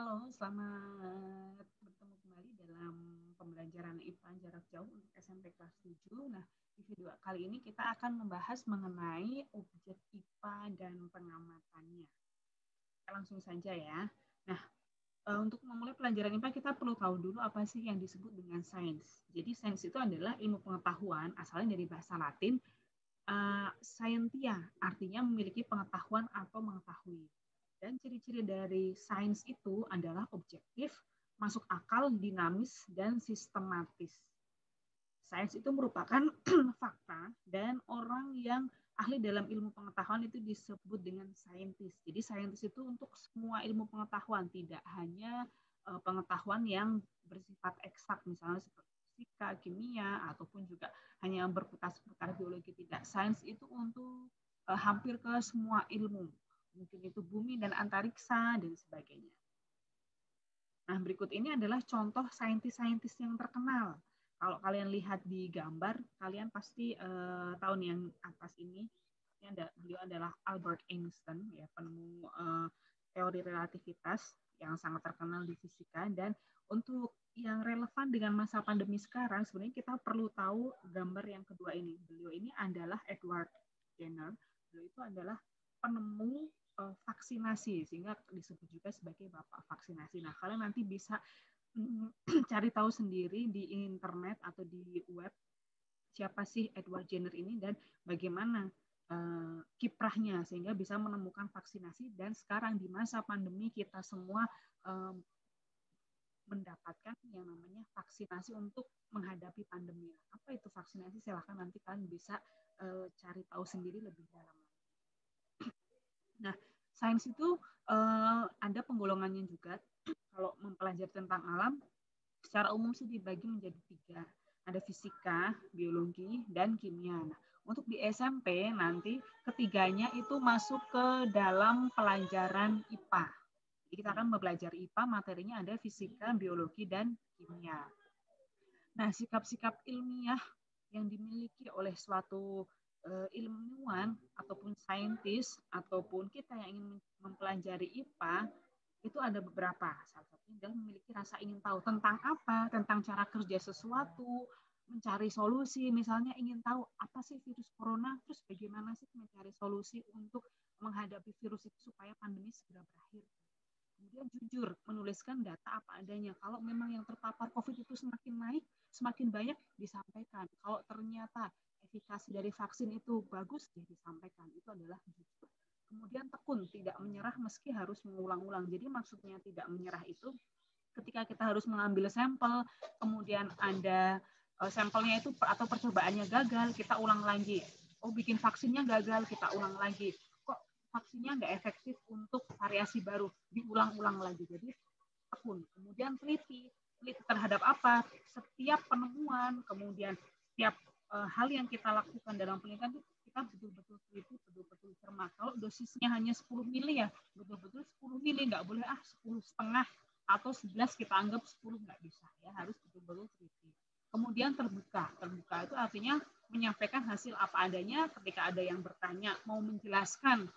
Halo, selamat bertemu kembali dalam pembelajaran IPA jarak jauh untuk SMP kelas 7. Nah, di video kali ini kita akan membahas mengenai objek IPA dan pengamatannya. Kita langsung saja ya. Nah, untuk memulai pelajaran IPA kita perlu tahu dulu apa sih yang disebut dengan sains. Jadi sains itu adalah ilmu pengetahuan, asalnya dari bahasa Latin, scientia, artinya memiliki pengetahuan atau mengetahui. Dan ciri-ciri dari sains itu adalah objektif, masuk akal, dinamis, dan sistematis. Sains itu merupakan fakta dan orang yang ahli dalam ilmu pengetahuan itu disebut dengan saintis. Jadi saintis itu untuk semua ilmu pengetahuan, tidak hanya pengetahuan yang bersifat eksak, misalnya seperti fisika, kimia, ataupun juga hanya berputar-putar biologi. Tidak, sains itu untuk hampir ke semua ilmu. Mungkin itu bumi dan antariksa dan sebagainya. Nah, berikut ini adalah contoh saintis-saintis yang terkenal. Kalau kalian lihat di gambar, kalian pasti tahu nih yang atas ini. Beliau adalah Albert Einstein, ya, penemu teori relativitas yang sangat terkenal di fisika. Dan untuk yang relevan dengan masa pandemi sekarang, sebenarnya kita perlu tahu gambar yang kedua ini. Beliau ini adalah Edward Jenner. Beliau itu adalah penemu vaksinasi, sehingga disebut juga sebagai bapak vaksinasi. Nah, kalian nanti bisa cari tahu sendiri di internet atau di web siapa sih Edward Jenner ini dan bagaimana kiprahnya sehingga bisa menemukan vaksinasi. Dan sekarang di masa pandemi kita semua mendapatkan yang namanya vaksinasi untuk menghadapi pandemi. Apa itu vaksinasi? Silahkan nanti kalian bisa cari tahu sendiri lebih dalam. Nah, sains itu ada penggolongannya juga. Kalau mempelajari tentang alam, secara umum sih dibagi menjadi 3. Ada fisika, biologi, dan kimia. Nah, untuk di SMP nanti ketiganya itu masuk ke dalam pelajaran IPA. Jadi kita akan belajar IPA, materinya ada fisika, biologi, dan kimia. Nah, sikap-sikap ilmiah yang dimiliki oleh suatu ilmuwan ataupun saintis ataupun kita yang ingin mempelajari IPA itu ada beberapa. Salah satunya adalah memiliki rasa ingin tahu tentang apa, tentang cara kerja sesuatu, mencari solusi. Misalnya ingin tahu apa sih virus corona, terus bagaimana sih mencari solusi untuk menghadapi virus itu supaya pandemi segera berakhir. Kemudian jujur menuliskan data apa adanya. Kalau memang yang terpapar COVID itu semakin naik, semakin banyak disampaikan. Kalau ternyata efikasi dari vaksin itu bagus, ya disampaikan. Itu adalah jujur. Kemudian tekun, tidak menyerah meski harus mengulang-ulang. Jadi maksudnya tidak menyerah itu ketika kita harus mengambil sampel, kemudian ada sampelnya itu atau percobaannya gagal, kita ulang lagi. Oh, bikin vaksinnya gagal, kita ulang lagi. Kok vaksinnya nggak efektif untuk variasi baru, diulang-ulang lagi. Jadi tekun. Kemudian teliti terhadap apa? Setiap penemuan, kemudian setiap hal yang kita lakukan dalam penelitian itu kita betul-betul teliti, betul-betul cermat. Kalau dosisnya hanya 10 mili ya, betul-betul 10 mili, nggak boleh 10,5 atau 11 kita anggap 10, nggak bisa ya, harus betul-betul teliti. Kemudian terbuka itu artinya menyampaikan hasil apa adanya ketika ada yang bertanya, mau menjelaskan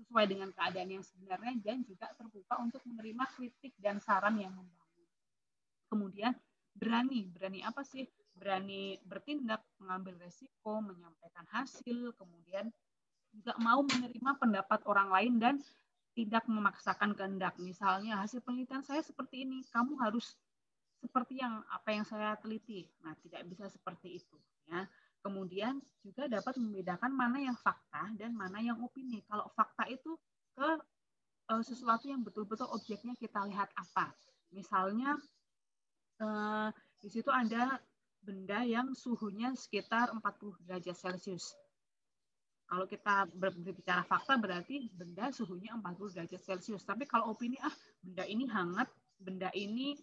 sesuai dengan keadaan yang sebenarnya, dan juga terbuka untuk menerima kritik dan saran yang membangun. Kemudian berani apa sih? Berani bertindak, mengambil resiko, menyampaikan hasil, kemudian juga mau menerima pendapat orang lain dan tidak memaksakan kehendak. Misalnya hasil penelitian saya seperti ini, kamu harus seperti apa yang saya teliti. Nah, tidak bisa seperti itu ya. Kemudian juga dapat membedakan mana yang fakta dan mana yang opini. Kalau fakta itu ke sesuatu yang betul-betul objeknya kita lihat apa. Misalnya di situ ada benda yang suhunya sekitar 40 derajat Celcius. Kalau kita berbicara fakta berarti benda suhunya 40 derajat Celcius. Tapi kalau opini, benda ini hangat, benda ini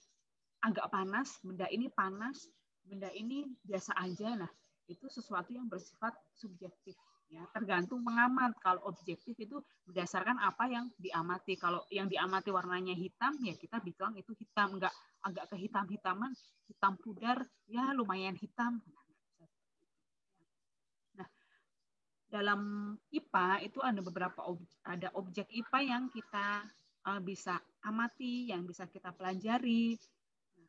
agak panas, benda ini panas, benda ini biasa aja. Nah, itu sesuatu yang bersifat subjektif. Ya, tergantung pengamat. Kalau objektif itu berdasarkan apa yang diamati. Kalau yang diamati warnanya hitam, ya kita bilang itu hitam. Enggak agak kehitam-hitaman, hitam pudar, ya lumayan hitam. Nah, dalam IPA itu ada beberapa ada objek IPA yang kita bisa amati, yang bisa kita pelajari.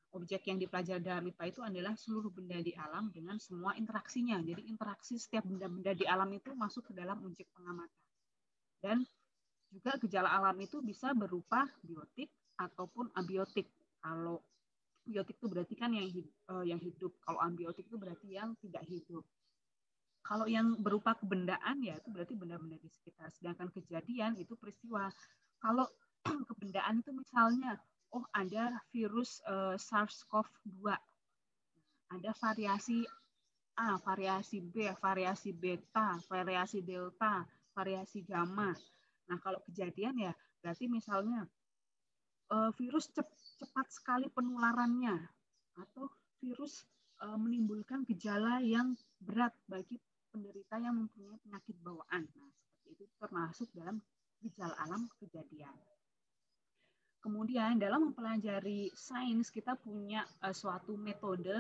Objek yang dipelajari dalam IPA itu adalah seluruh benda di alam dengan semua interaksinya. Jadi interaksi setiap benda-benda di alam itu masuk ke dalam objek pengamatan. Dan juga gejala alam itu bisa berupa biotik ataupun abiotik. Kalau biotik itu berarti kan yang hidup. Kalau abiotik itu berarti yang tidak hidup. Kalau yang berupa kebendaan ya itu berarti benda-benda di sekitar. Sedangkan kejadian itu peristiwa. Kalau kebendaan itu misalnya oh ada virus SARS-CoV-2. Ada variasi A, variasi B, variasi beta, variasi delta, variasi gamma. Nah, kalau kejadian ya berarti misalnya virus cepat sekali penularannya atau virus menimbulkan gejala yang berat bagi penderita yang mempunyai penyakit bawaan. Nah, seperti itu termasuk dalam gejala alam kejadian. Kemudian dalam mempelajari sains kita punya suatu metode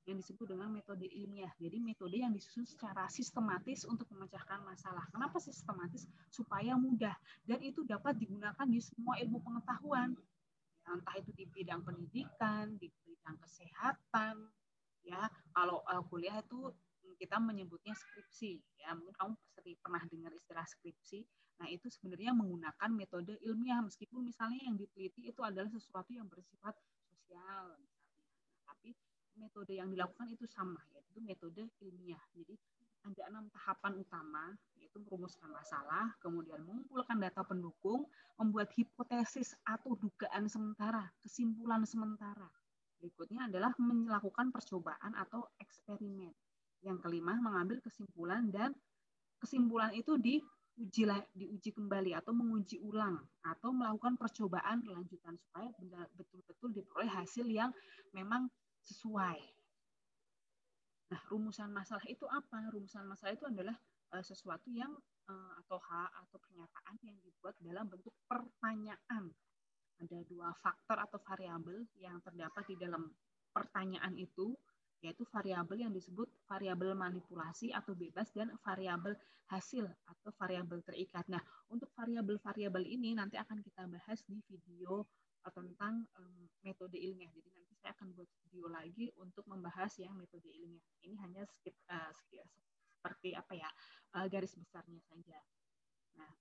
yang disebut dengan metode ilmiah. Jadi metode yang disusun secara sistematis untuk memecahkan masalah. Kenapa sistematis? Supaya mudah dan itu dapat digunakan di semua ilmu pengetahuan. Entah itu di bidang pendidikan, di bidang kesehatan, ya. Kalau kuliah itu kita menyebutnya skripsi, ya. Mungkin kamu pernah dengar istilah skripsi. Nah, itu sebenarnya menggunakan metode ilmiah, meskipun misalnya yang diteliti itu adalah sesuatu yang bersifat sosial. Tapi metode yang dilakukan itu sama, yaitu metode ilmiah. Jadi ada 6 tahapan utama, yaitu merumuskan masalah, kemudian mengumpulkan data pendukung, membuat hipotesis atau dugaan sementara, kesimpulan sementara. Berikutnya adalah melakukan percobaan atau eksperimen. Yang kelima, mengambil kesimpulan dan kesimpulan itu diuji kembali atau menguji ulang atau melakukan percobaan lanjutan supaya betul-betul diperoleh hasil yang memang sesuai. Nah, rumusan masalah itu apa? Rumusan masalah itu adalah sesuatu yang atau hak atau pernyataan yang dibuat dalam bentuk pertanyaan. Ada 2 faktor atau variabel yang terdapat di dalam pertanyaan itu, yaitu variabel yang disebut variabel manipulasi atau bebas dan variabel hasil atau variabel terikat. Nah, untuk variabel-variabel ini nanti akan kita bahas di video tentang metode ilmiah. Jadi nanti saya akan buat video lagi untuk membahas yang metode ilmiah. Ini hanya seperti apa ya, garis besarnya saja. Nah,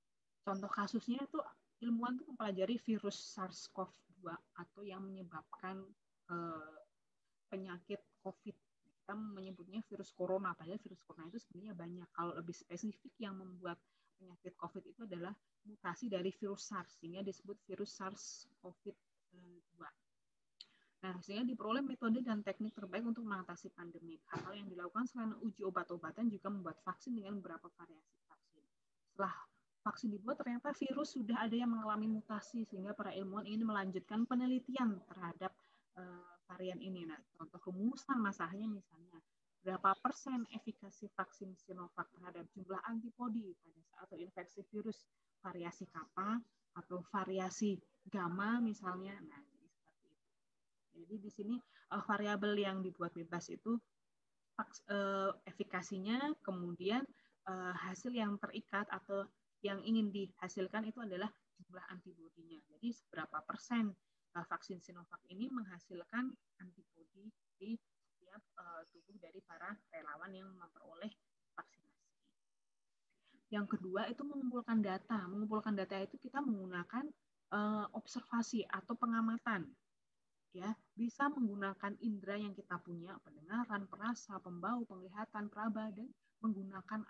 contoh kasusnya itu ilmuwan itu mempelajari virus SARS-CoV-2 atau yang menyebabkan penyakit COVID. Kita menyebutnya virus corona, padahal virus corona itu sebenarnya banyak. Kalau lebih spesifik yang membuat penyakit COVID itu adalah mutasi dari virus SARS, sehingga disebut virus SARS-CoV-2. Nah, sehingga diperoleh metode dan teknik terbaik untuk mengatasi pandemi. Hal yang dilakukan selain uji obat-obatan juga membuat vaksin dengan beberapa variasi vaksin. Setelah vaksin dibuat, ternyata virus sudah ada yang mengalami mutasi, sehingga para ilmuwan ingin melanjutkan penelitian terhadap varian ini. Nah, contoh rumusan masalahnya misalnya, berapa persen efikasi vaksin Sinovac terhadap jumlah antibodi pada saat infeksi virus variasi kappa atau variasi gamma misalnya. Nah, jadi di sini variabel yang dibuat bebas itu efikasinya, kemudian hasil yang terikat atau yang ingin dihasilkan itu adalah jumlah antibodinya. Jadi seberapa persen vaksin Sinovac ini menghasilkan antibodi di setiap tubuh dari para relawan yang memperoleh vaksinasi. Yang kedua itu mengumpulkan data. Mengumpulkan data itu kita menggunakan observasi atau pengamatan. Ya, bisa menggunakan indera yang kita punya, pendengaran, perasa, pembau, penglihatan, peraba, dan menggunakan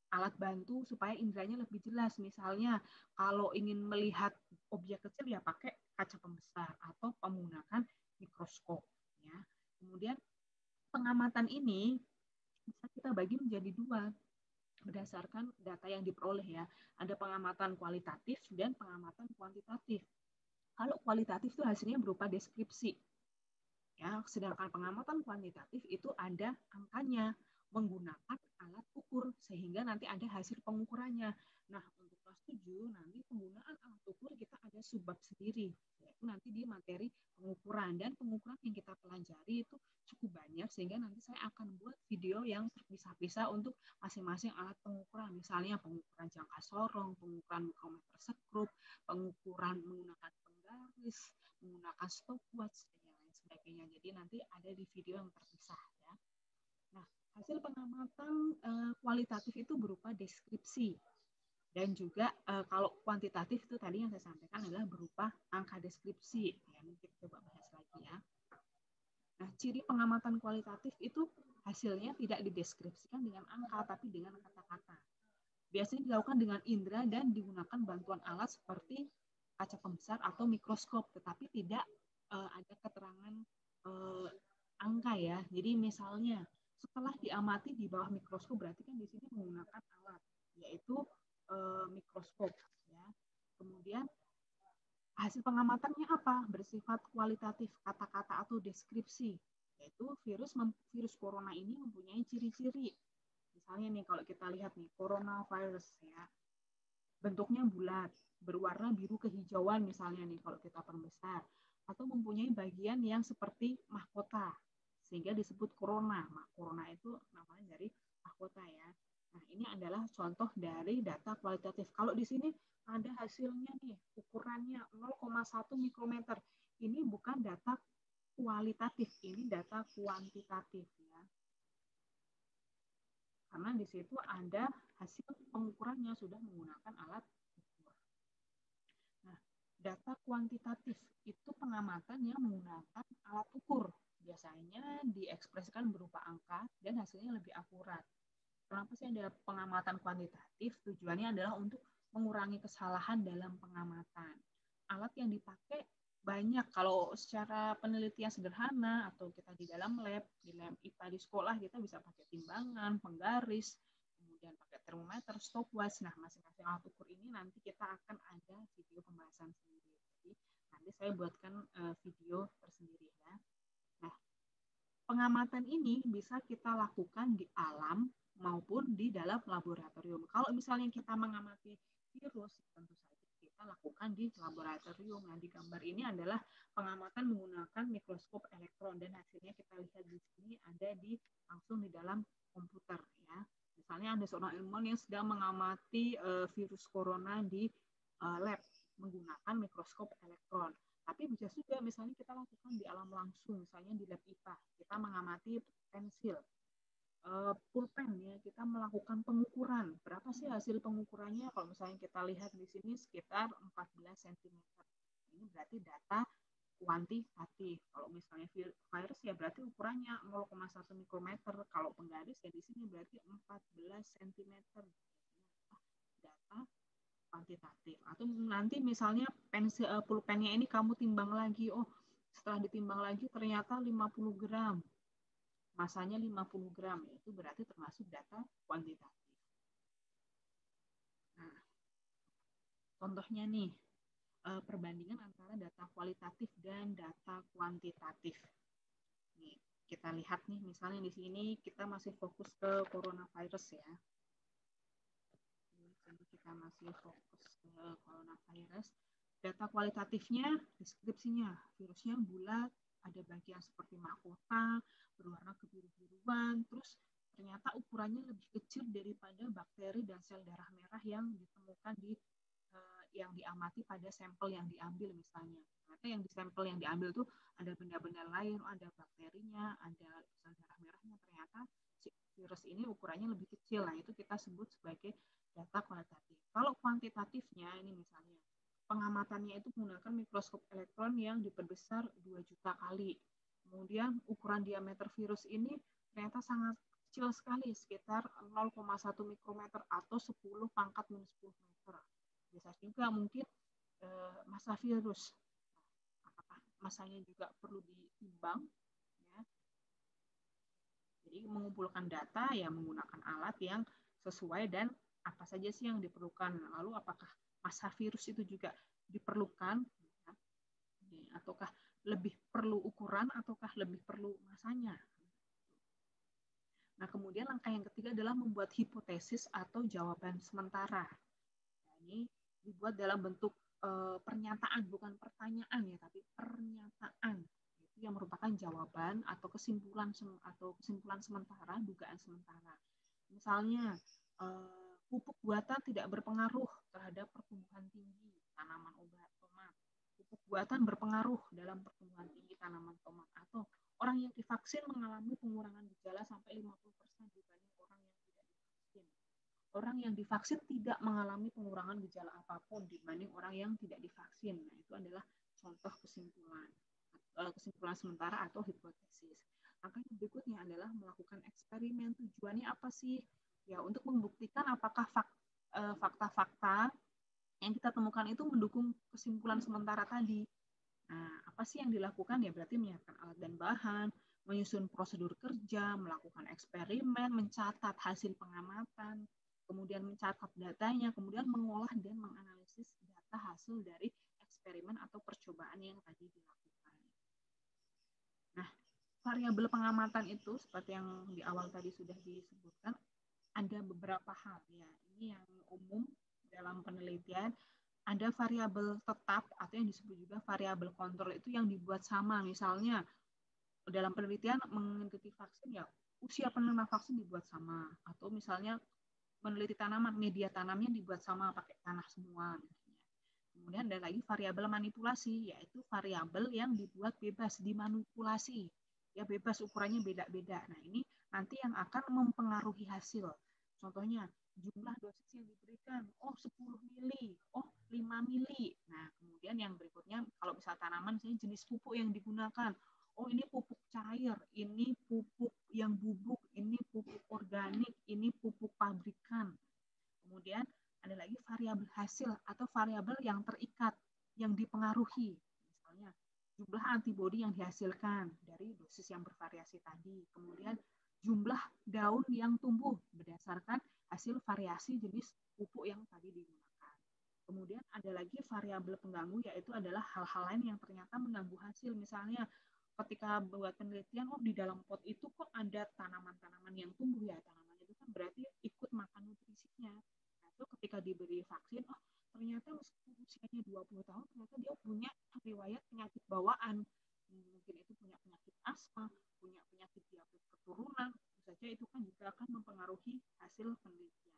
alat bantu supaya inderanya lebih jelas. Misalnya, kalau ingin melihat objek kecil ya pakai kaca pembesar atau menggunakan mikroskop. Ya. Kemudian pengamatan ini bisa kita bagi menjadi 2 berdasarkan data yang diperoleh ya. Ada pengamatan kualitatif dan pengamatan kuantitatif. Kalau kualitatif itu hasilnya berupa deskripsi. Ya, sedangkan pengamatan kuantitatif itu ada angkanya, menggunakan alat ukur sehingga nanti ada hasil pengukurannya. Nah, untuk kelas 7 nanti penggunaan alat ukur kita ada subbab sendiri, yaitu nanti di materi pengukuran. Dan pengukuran yang kita pelajari itu cukup banyak, sehingga nanti saya akan buat video yang terpisah-pisah untuk masing-masing alat pengukuran. Misalnya pengukuran jangka sorong, pengukuran micrometer sekrup, pengukuran menggunakan penggaris, menggunakan stopwatch, dan lain sebagainya. Jadi nanti ada di video yang terpisah ya. Nah, hasil pengamatan kualitatif itu berupa deskripsi. Dan juga kalau kuantitatif itu tadi yang saya sampaikan adalah berupa angka deskripsi. Ya, kita coba bahas lagi ya. Nah, ciri pengamatan kualitatif itu hasilnya tidak dideskripsikan dengan angka, tapi dengan kata-kata. Biasanya dilakukan dengan indera dan digunakan bantuan alat seperti kaca pembesar atau mikroskop, tetapi tidak ada keterangan angka ya. Jadi misalnya setelah diamati di bawah mikroskop, berarti kan di sini menggunakan alat, yaitu mikroskop ya. Kemudian hasil pengamatannya apa? Bersifat kualitatif, kata-kata atau deskripsi, yaitu virus corona ini mempunyai ciri-ciri. Misalnya nih kalau kita lihat nih coronavirus ya, bentuknya bulat, berwarna biru kehijauan misalnya nih kalau kita perbesar, atau mempunyai bagian yang seperti mahkota sehingga disebut corona. Nah, corona itu namanya dari mahkota ya. Nah, ini adalah contoh dari data kualitatif. Kalau di sini ada hasilnya nih, ukurannya 0,1 mikrometer. Ini bukan data kualitatif, ini data kuantitatif ya. Karena di situ ada hasil pengukurannya sudah menggunakan alat ukur. Nah, data kuantitatif itu pengamatan yang menggunakan alat ukur. Biasanya diekspresikan berupa angka dan hasilnya lebih akurat. Kenapa sih ada pengamatan kuantitatif? Tujuannya adalah untuk mengurangi kesalahan dalam pengamatan. Alat yang dipakai banyak. Kalau secara penelitian sederhana atau kita di dalam lab, di lab IPA di sekolah, kita bisa pakai timbangan, penggaris, kemudian pakai termometer, stopwatch. Nah, masing-masing alat ukur ini nanti kita akan ada video pembahasan sendiri. Jadi, nanti saya buatkan video tersendiri ya. Nah, pengamatan ini bisa kita lakukan di alam maupun di dalam laboratorium. Kalau misalnya kita mengamati virus, tentu saja kita lakukan di laboratorium. Nah, di gambar ini adalah pengamatan menggunakan mikroskop elektron dan hasilnya kita lihat di sini ada langsung di dalam komputer ya. Misalnya ada seorang ilmuwan yang sedang mengamati virus corona di lab menggunakan mikroskop elektron. Tapi bisa juga misalnya kita lakukan di alam langsung, misalnya di lab IPA, kita mengamati pensil, pulpen ya, kita melakukan pengukuran. Berapa sih hasil pengukurannya? Kalau misalnya kita lihat di sini sekitar 14 cm. Ini berarti data kuantitatif. Kalau misalnya virus ya berarti ukurannya 0,1 mikrometer. Kalau penggaris ya di sini berarti 14 cm. Data kuantitatif. Atau nanti misalnya pulpennya ini kamu timbang lagi, oh setelah ditimbang lagi ternyata 50 gram, masanya 50 gram, itu berarti termasuk data kuantitatif. Nah, contohnya nih, perbandingan antara data kualitatif dan data kuantitatif. Nih, kita lihat nih, misalnya di sini kita masih fokus ke coronavirus ya. Kita masih fokus ke coronavirus. Data kualitatifnya, deskripsinya, virusnya bulat, ada bagian seperti mahkota, berwarna kebiru-biruan, terus ternyata ukurannya lebih kecil daripada bakteri dan sel darah merah yang ditemukan yang diamati pada sampel yang diambil misalnya. Ternyata yang di sampel yang diambil tuh ada benda-benda lain, ada bakterinya, ada sel darah merahnya. Ternyata virus ini ukurannya lebih kecil. Nah, itu kita sebut sebagai data kualitatif. Kalau kuantitatifnya ini misalnya pengamatannya itu menggunakan mikroskop elektron yang diperbesar 2 juta kali. Kemudian ukuran diameter virus ini ternyata sangat kecil sekali, sekitar 0,1 mikrometer atau 10 pangkat minus 10 meter. Bisa juga mungkin massa virus. Apakah massanya juga perlu ditimbang? Ya. Jadi mengumpulkan data ya menggunakan alat yang sesuai dan apa saja sih yang diperlukan. Lalu apakah massa virus itu juga diperlukan? Ya. Ataukah lebih perlu ukuran ataukah lebih perlu masanya? Nah, kemudian langkah yang ketiga adalah membuat hipotesis atau jawaban sementara. Nah, ini dibuat dalam bentuk pernyataan, bukan pertanyaan ya, tapi pernyataan itu yang merupakan jawaban atau kesimpulan sementara, dugaan sementara. Misalnya pupuk buatan tidak berpengaruh terhadap pertumbuhan tinggi tanaman tomat. Pupuk buatan berpengaruh dalam pertumbuhan tinggi tanaman tomat, atau orang yang divaksin mengalami pengurangan gejala sampai 50% dibanding orang yang tidak divaksin. Orang yang divaksin tidak mengalami pengurangan gejala apapun dibanding orang yang tidak divaksin. Nah, itu adalah contoh kesimpulan sementara atau hipotesis. Langkah yang berikutnya adalah melakukan eksperimen. Tujuannya apa sih? Ya, untuk membuktikan apakah fakta-fakta yang kita temukan itu mendukung kesimpulan sementara tadi. Nah, apa sih yang dilakukan? Ya berarti menyiapkan alat dan bahan, menyusun prosedur kerja, melakukan eksperimen, mencatat hasil pengamatan, kemudian mencatat datanya, kemudian mengolah dan menganalisis data hasil dari eksperimen atau percobaan yang tadi dilakukan. Nah, variabel pengamatan itu seperti yang di awal tadi sudah disebutkan, ada beberapa hal ya. Ini yang umum dalam penelitian. Ada variabel tetap atau yang disebut juga variabel kontrol itu yang dibuat sama. Misalnya dalam penelitian mengikuti vaksin ya usia penerima vaksin dibuat sama, atau misalnya meneliti tanaman, media tanamnya dibuat sama pakai tanah semua. Kemudian ada lagi variabel manipulasi, yaitu variabel yang dibuat bebas, dimanipulasi. Ya bebas, ukurannya beda-beda. Nah ini nanti yang akan mempengaruhi hasil. Contohnya jumlah dosis yang diberikan, 10 mili, 5 mili. Nah, kemudian yang berikutnya, kalau misal tanaman, misalnya jenis pupuk yang digunakan. Ini pupuk cair, ini pupuk yang bubuk, ini pupuk organik, ini pupuk pabrikan. Kemudian ada lagi variabel hasil atau variabel yang terikat, yang dipengaruhi. Misalnya jumlah antibodi yang dihasilkan dari dosis yang bervariasi tadi. Kemudian jumlah daun yang tumbuh berdasarkan hasil variasi jenis pupuk yang tadi digunakan. Kemudian ada lagi variabel pengganggu, yaitu adalah hal-hal lain yang ternyata mengganggu hasil. Misalnya ketika buat penelitian, di dalam pot itu kok ada tanaman-tanaman yang tumbuh ya, tanaman itu kan berarti ikut makan nutrisinya. Nah, itu ketika diberi vaksin, ternyata meskipun usianya 20 tahun, ternyata dia punya riwayat penyakit bawaan. Mungkin itu punya penyakit asma, punya penyakit diabetes keturunan, saja itu kan juga akan mempengaruhi hasil penelitian.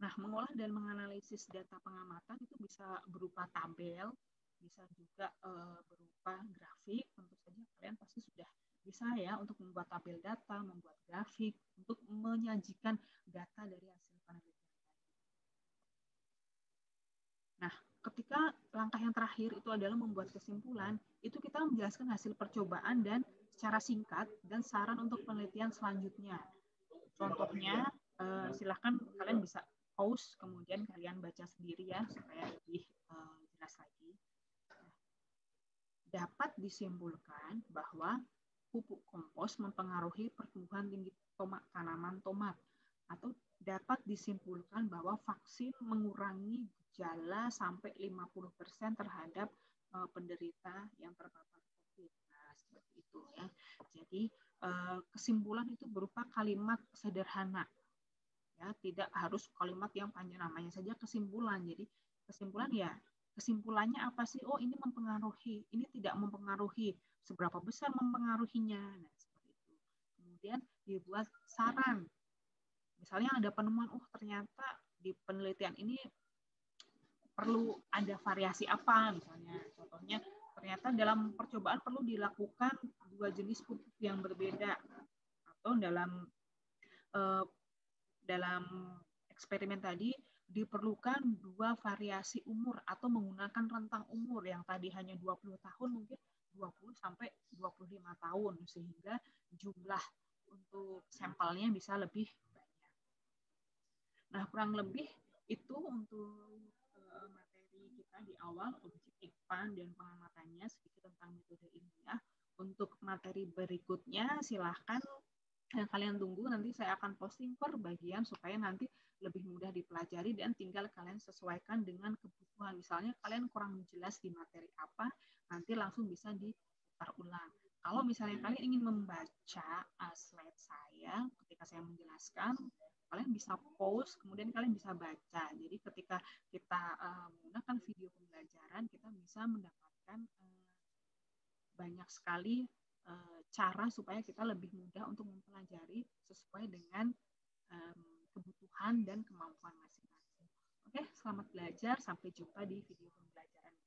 Nah, mengolah dan menganalisis data pengamatan itu bisa berupa tabel, bisa juga berupa grafik. Tentu saja kalian pasti sudah bisa ya untuk membuat tabel data, membuat grafik, untuk menyajikan data dari hasil penelitian. Nah, ketika langkah yang terakhir itu adalah membuat kesimpulan, itu kita menjelaskan hasil percobaan dan secara singkat dan saran untuk penelitian selanjutnya. Contohnya, silahkan kalian bisa pause, kemudian kalian baca sendiri ya, supaya lebih jelas lagi. Dapat disimpulkan bahwa pupuk kompos mempengaruhi pertumbuhan tinggi tanaman tomat, atau dapat disimpulkan bahwa vaksin mengurangi gejala sampai 50% terhadap penderita yang terpapar COVID. Nah, seperti itu ya. Jadi kesimpulan itu berupa kalimat sederhana. Ya, tidak harus kalimat yang panjang, namanya saja kesimpulan. Jadi kesimpulan ya, kesimpulannya apa sih? Ini mempengaruhi, ini tidak mempengaruhi, seberapa besar mempengaruhinya. Nah, seperti itu. Kemudian dibuat saran. Misalnya ada penemuan, ternyata di penelitian ini perlu ada variasi apa, misalnya contohnya ternyata dalam percobaan perlu dilakukan 2 jenis pupuk yang berbeda, atau dalam eksperimen tadi diperlukan 2 variasi umur, atau menggunakan rentang umur yang tadi hanya 20 tahun mungkin 20 sampai 25 tahun, sehingga jumlah untuk sampelnya bisa lebih banyak. Nah, kurang lebih itu untuk materi kita di awal, objek IKPAN dan pengamatannya, sedikit tentang metode ilmiah. Untuk materi berikutnya silahkan yang kalian tunggu, nanti saya akan posting per bagian supaya nanti lebih mudah dipelajari dan tinggal kalian sesuaikan dengan kebutuhan. Misalnya kalian kurang jelas di materi apa, nanti langsung bisa diputar ulang. Kalau misalnya kalian ingin membaca slide saya ketika saya menjelaskan, kalian bisa pause, kemudian kalian bisa baca. Jadi ketika kita menggunakan video pembelajaran, kita bisa mendapatkan banyak sekali cara supaya kita lebih mudah untuk mempelajari sesuai dengan kebutuhan dan kemampuan masing-masing. Oke, selamat belajar. Sampai jumpa di video pembelajaran.